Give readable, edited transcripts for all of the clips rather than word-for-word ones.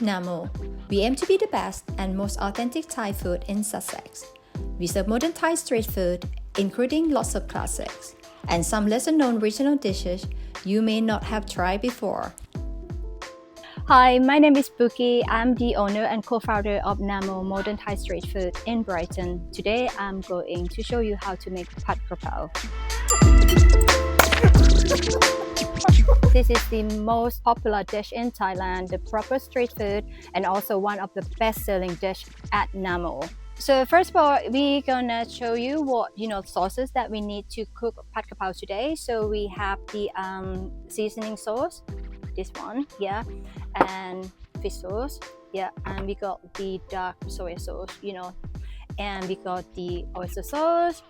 Namo. We aim to be the best and most authentic Thai food in Sussex. We serve modern Thai street food, including lots of classics, and some lesser-known regional dishes you may not have tried before. Hi, my name is Bookie. I'm the owner and co-founder of Namo Modern Thai Street Food in Brighton. Today, I'm going to show you how to make Pad Kra Pao. This is the most popular dish in Thailand, the proper street food, and also one of the best-selling dish at Namo. So first of all, we're gonna show you what sauces that we need to cook Pad Kra Pao today. So we have the seasoning sauce, this one, yeah, and fish sauce, yeah, and we got the dark soy sauce, and we got the oyster sauce.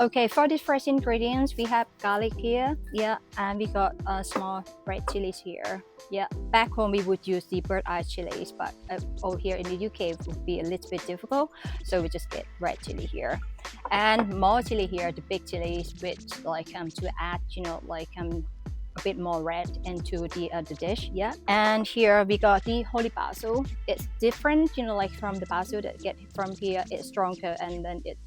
Okay, for the fresh ingredients, we have garlic here, yeah, and we got small red chillies here, yeah. Back home, we would use the bird-eye chilies, but over here in the UK, it would be a little bit difficult, so we just get red chili here. And more chili here, the big chilies, which to add, a bit more red into the dish, yeah. And here we got the holy basil. It's different, from the basil that get from here. It's stronger and then it's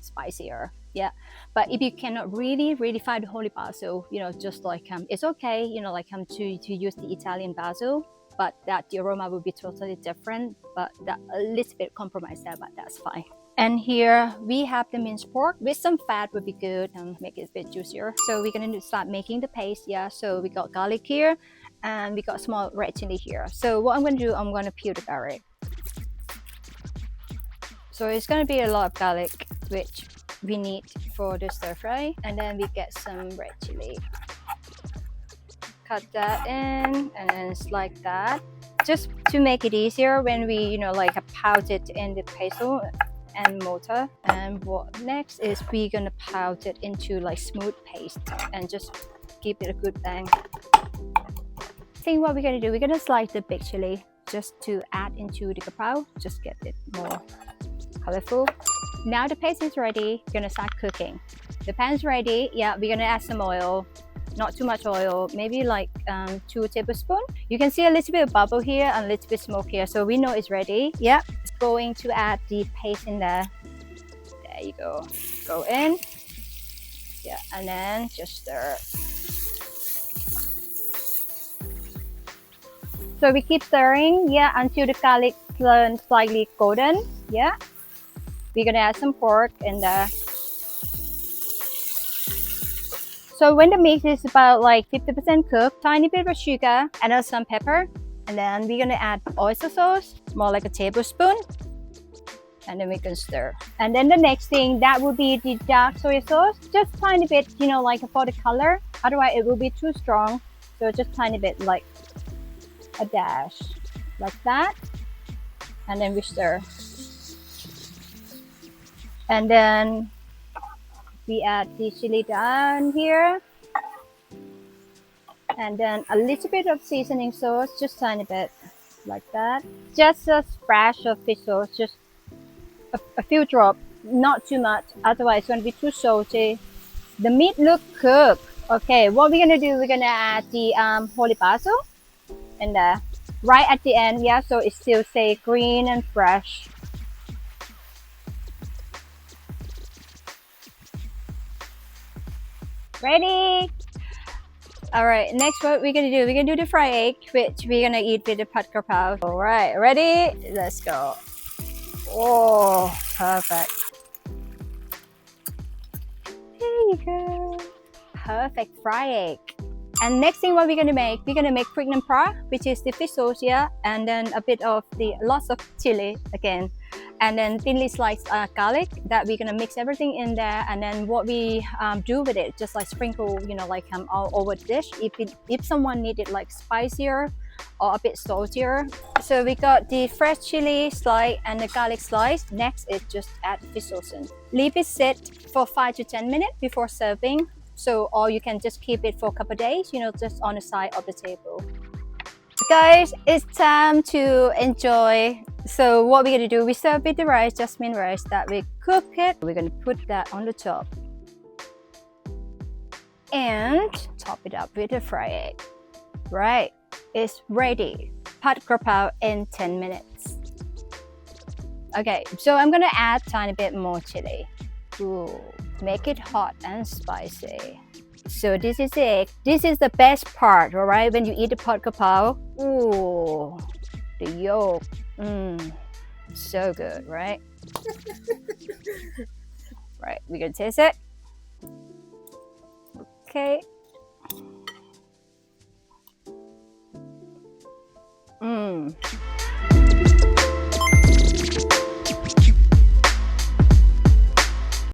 spicier, yeah. But if you cannot really find the holy basil, just it's okay, to use the Italian basil, but that the aroma will be totally different. But that a little bit compromise there, but that's fine. And here we have the minced pork with some fat would be good and make it a bit juicier. So we're gonna start making the paste, yeah. So we got garlic here and we got small red chili here. So what I'm gonna do, I'm gonna peel the garlic. So it's gonna be a lot of garlic, which we need for the stir fry. And then we get some red chili. Cut that in and then it's like that. Just to make it easier when we, pout it in the pestle and mortar. And what next is we're gonna pout it into smooth paste and just give it a good bang. I think what we're gonna do, we're gonna slice the big chili just to add into the kra pao, just get it more colorful. Now the paste is ready, we're gonna start cooking. The pan's ready, yeah, we're gonna add some oil. Not too much oil, maybe 2 tablespoons. You can see a little bit of bubble here and a little bit smoke here, so we know it's ready. Yep, it's going to add the paste in there. There you go. Go in. Yeah, and then just stir. So we keep stirring, yeah, until the garlic turns slightly golden. Yeah. We're gonna add some pork in there. So when the mix is about 50% cooked, tiny bit of sugar and then some pepper. And then we're gonna add oyster sauce, more like a tablespoon. And then we can stir. And then the next thing, that will be the dark soy sauce. Just tiny bit, for the color. Otherwise it will be too strong. So just tiny bit, like a dash, like that. And then we stir. And then we add the chili down here, and then a little bit of seasoning sauce, just tiny bit, like that. Just a splash of fish sauce, just a few drops, not too much, otherwise it's going to be too salty. The meat look cooked. Okay, what we're gonna do, we're gonna add the holy basil in there, right at the end, yeah, so it still stays green and fresh. Ready? All right, next what we're gonna do, we're gonna do the fried egg, which we're gonna eat with the Pad Kra Pao. All right, ready? Let's go. Oh, perfect. There you go. Perfect fried egg. And next thing what we're gonna make Prik Nam Pla, which is the fish sauce here, and then a bit of lots of chili again. And then thinly sliced garlic that we're gonna mix everything in there. And then what we do with it, just sprinkle, all over the dish. If someone needed spicier or a bit saltier. So we got the fresh chili slice and the garlic slice. Next is just add fish sauce in. Leave it sit for 5 to 10 minutes before serving. So, or you can just keep it for a couple of days, just on the side of the table. Guys, it's time to enjoy. So what we're gonna do, we serve with the rice, jasmine rice that we cook it. We're gonna put that on the top and top it up with the fried egg. Right, is ready. Pad Kra Pao in 10 minutes. Okay, so I'm gonna add a tiny bit more chili. Ooh, make it hot and spicy. So this is it. This is the best part, all right? When you eat the Pad Kra Pao, ooh, the yolk, so good, right? Right, we're gonna taste it. Okay.